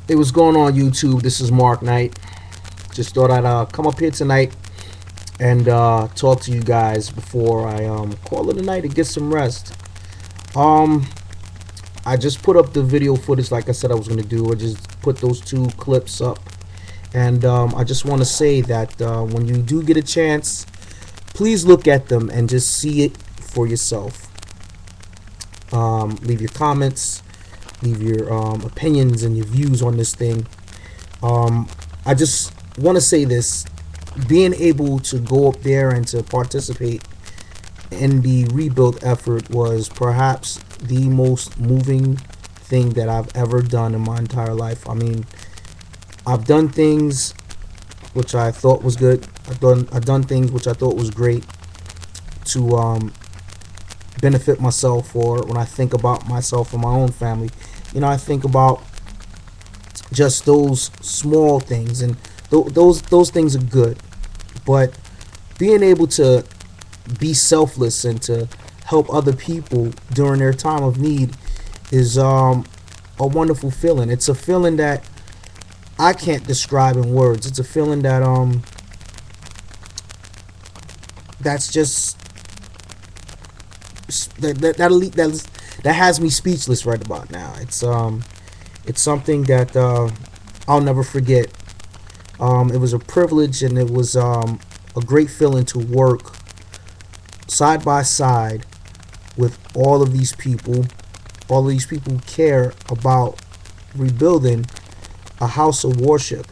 Hey, what's going on, YouTube? This is Mark Knight. Just thought I'd come up here tonight and talk to you guys before I call it a night and get some rest. Um, I just put up the video footage like I said I was gonna do. I just put those two clips up, and I just want to say that when you do get a chance, please look at them and just see it for yourself. Leave your comments, leave your opinions and your views on this thing. I just want to say this: being able to go up there and to participate in the rebuild effort was perhaps the most moving thing that I've ever done in my entire life. I mean, I've done things which I thought was good. I've done things which I thought was great to benefit myself, or when I think about myself and my own family, I think about just those small things, and those things are good. But being able to be selfless and to help other people during their time of need is a wonderful feeling. It's a feeling that I can't describe in words. It's a feeling that that's just that has me speechless right about now. It's something that I'll never forget. It was a privilege, and it was a great feeling to work side by side with all of these people. All of these people who care about rebuilding a house of worship.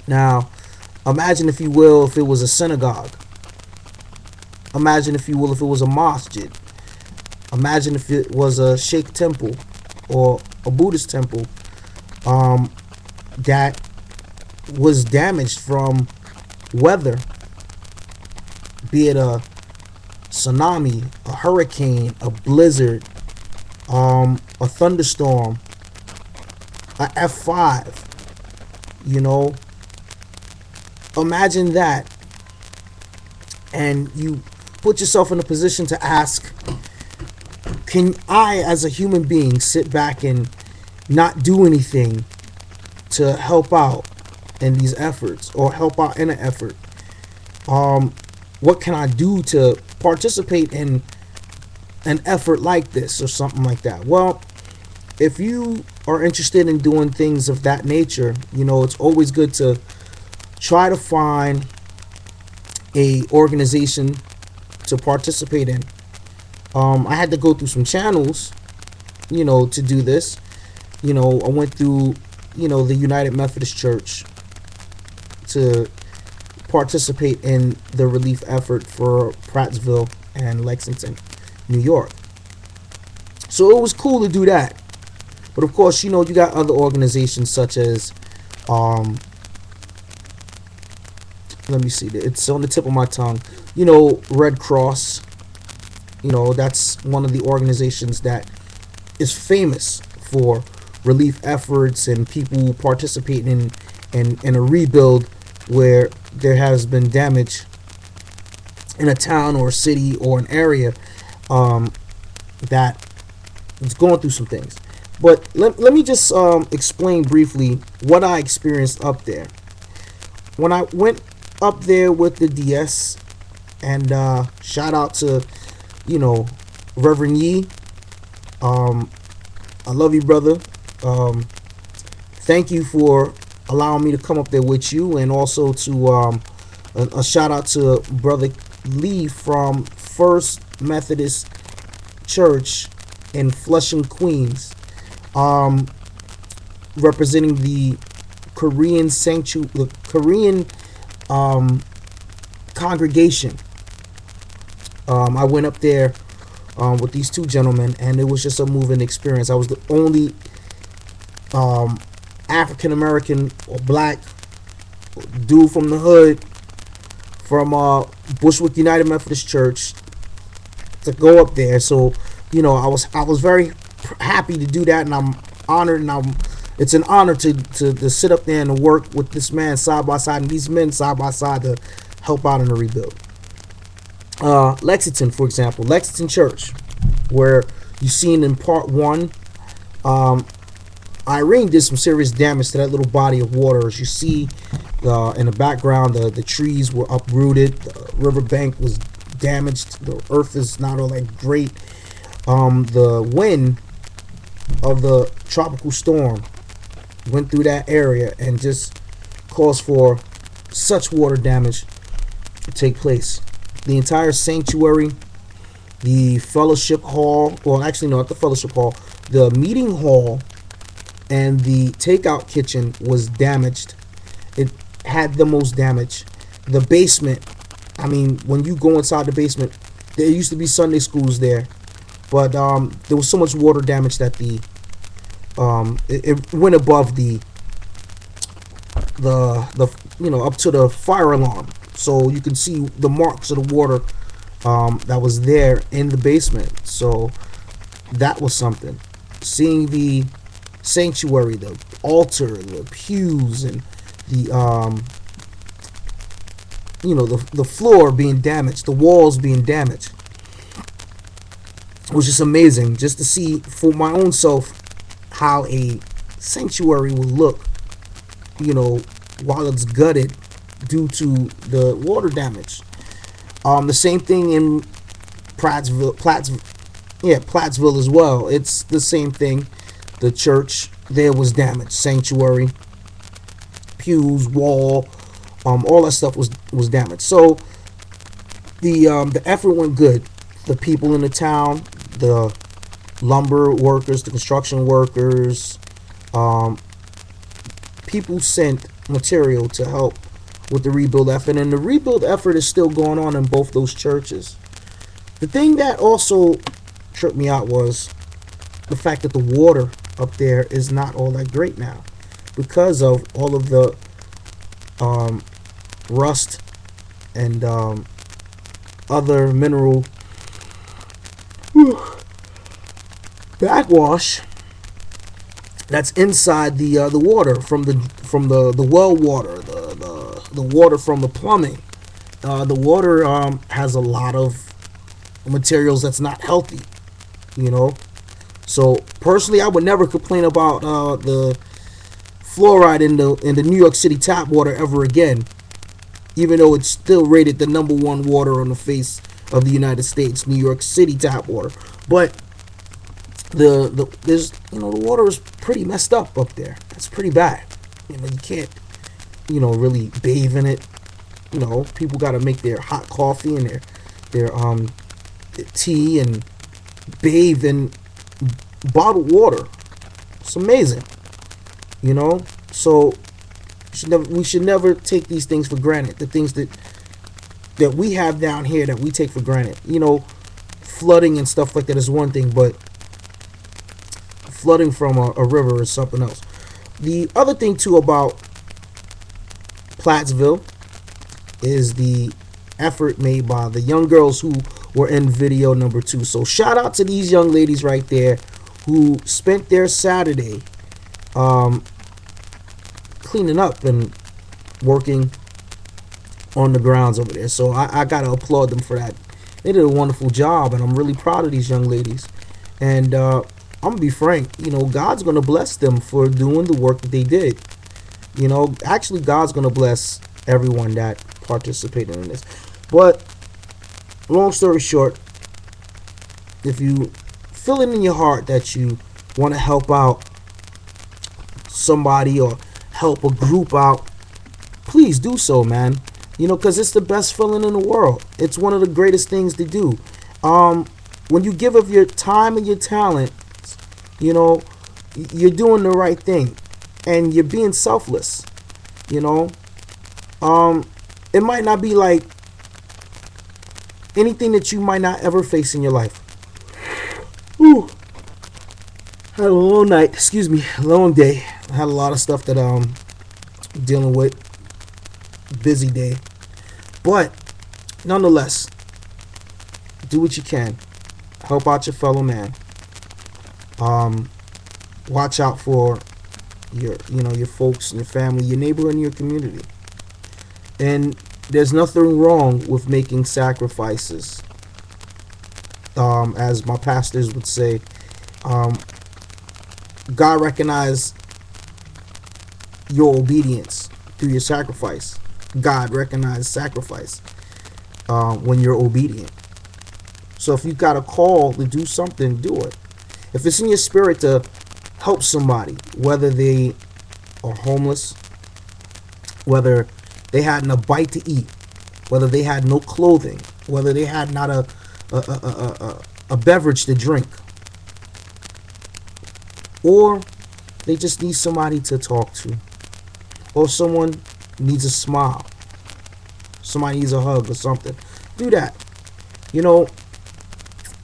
Now, imagine, if you will, if it was a synagogue. Imagine, if you will, if it was a masjid. Imagine if it was a Sheikh temple or a Buddhist temple that was damaged from weather, be it a tsunami, a hurricane, a blizzard, a thunderstorm, a F5. Imagine that, and you put yourself in a position to ask, can I as a human being sit back and not do anything to help out in these efforts, or help out in an effort? What can I do to participate in an effort like this, or something like that? Well, if you are interested in doing things of that nature, it's always good to try to find a organization to participate in. I had to go through some channels, to do this. I went through, the United Methodist Church to participate in the relief effort for Prattsville and Lexington, New York. So it was cool to do that. But of course, you got other organizations such as, let me see, it's on the tip of my tongue, Red Cross. That's one of the organizations that is famous for relief efforts and people participating in a rebuild where there has been damage in a town or a city or an area that is going through some things. But let me just explain briefly what I experienced up there. When I went up there with the DS, and shout out to, Reverend Yee. I love you, brother. Thank you for allowing me to come up there with you, and also to a shout out to Brother Lee from First Methodist Church in Flushing, Queens, representing the Korean Korean congregation. I went up there with these two gentlemen, and it was just a moving experience. I was the only African American or black dude from the hood, from Bushwick United Methodist Church, to go up there. So I was very happy to do that, and I'm honored, and it's an honor to sit up there and to work with this man side by side, and these men side by side, to help out in the rebuild. Lexington, for example, Lexington Church, where you've seen in part one, Irene did some serious damage to that little body of water. As you see, in the background, the trees were uprooted, the riverbank was damaged, the earth is not all that great. The wind of the tropical storm went through that area and just caused for such water damage to take place. The entire sanctuary, the fellowship hall, well, actually, no, not the fellowship hall, the meeting hall and the takeout kitchen was damaged. It had the most damage. The basement, I mean, when you go inside the basement, there used to be Sunday schools there, but there was so much water damage that it went above the up to the fire alarm, so you can see the marks of the water that was there in the basement. So that was something. Seeing the sanctuary, the altar, the pews, and the the floor being damaged, the walls being damaged, was just amazing just to see for my own self how a sanctuary will look, while it's gutted due to the water damage. The same thing in Plattsville as well. It's the same thing. The church there was damaged. Sanctuary, pews, wall, all that stuff was damaged. So the effort went good. The people in the town, the lumber workers, the construction workers, people sent material to help with the rebuild effort, and the rebuild effort is still going on in both those churches. The thing that also tripped me out was the fact that the water up there is not all that great now because of all of the rust and other mineral backwash that's inside the water from the well water, the water from the plumbing. The water has a lot of materials that's not healthy, So personally, I would never complain about the fluoride in the New York City tap water ever again, even though it's still rated the #1 water on the face of the United States, New York City tap water. But the water is pretty messed up there. It's pretty bad. You can't really bathe in it. People got to make their hot coffee and their tea and bathe in bottled water. It's amazing. So we should never take these things for granted. The things that we have down here that we take for granted. Flooding and stuff like that is one thing, but flooding from a river is something else. The other thing too about Plattsville is the effort made by the young girls who were in video number 2. So shout out to these young ladies right there who spent their Saturday cleaning up and working on the grounds over there. So I gotta applaud them for that. They did a wonderful job, and I'm really proud of these young ladies. And I'm gonna be frank, God's gonna bless them for doing the work that they did. Actually, God's gonna bless everyone that participated in this. But long story short, if you feel it in your heart that you want to help out somebody or help a group out, please do so, man. Because it's the best feeling in the world. It's one of the greatest things to do. When you give of your time and your talent, you're doing the right thing, and you're being selfless. It might not be like anything that you might not ever face in your life. Whew. Had a long night, excuse me, long day. I had a lot of stuff that dealing with. Busy day. But nonetheless, do what you can. Help out your fellow man. Watch out for your folks and your family, your neighbor, and your community. And there's nothing wrong with making sacrifices. As my pastors would say, God recognized your obedience through your sacrifice. God recognized sacrifice when you're obedient. So if you've got a call to do something, do it. If it's in your spirit to help somebody, whether they are homeless, whether they had no bite to eat, whether they had no clothing, whether they had not a beverage to drink, or they just need somebody to talk to, or someone needs a smile, somebody needs a hug or something, do that. You know,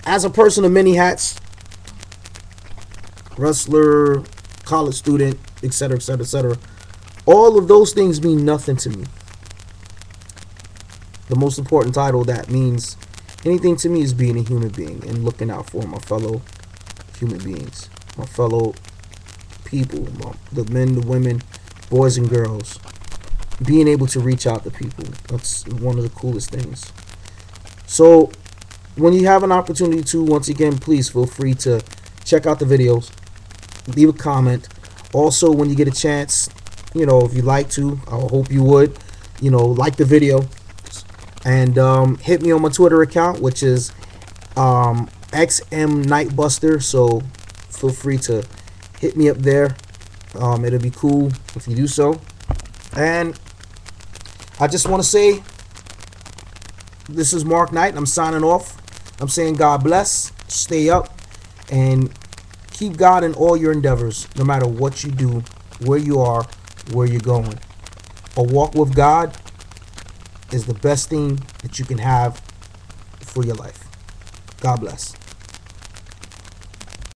as a person of many hats, wrestler, college student, etc., etc., etc., all of those things mean nothing to me. The most important title that means anything to me is being a human being and looking out for my fellow human beings, my fellow people, the men, the women, boys and girls. Being able to reach out to people, that's one of the coolest things. So when you have an opportunity to, once again, please feel free to check out the videos, leave a comment. Also, when you get a chance, you know, if you'd like to, I hope you would, you know, like the video, and hit me on my Twitter account, which is XMNightbuster. So feel free to hit me up there. It'll be cool if you do so. And I just want to say, this is Mark Knight, and I'm signing off. I'm saying God bless, stay up, and keep God in all your endeavors, no matter what you do, where you are, where you're going. A walk with God is the best thing that you can have for your life. God bless.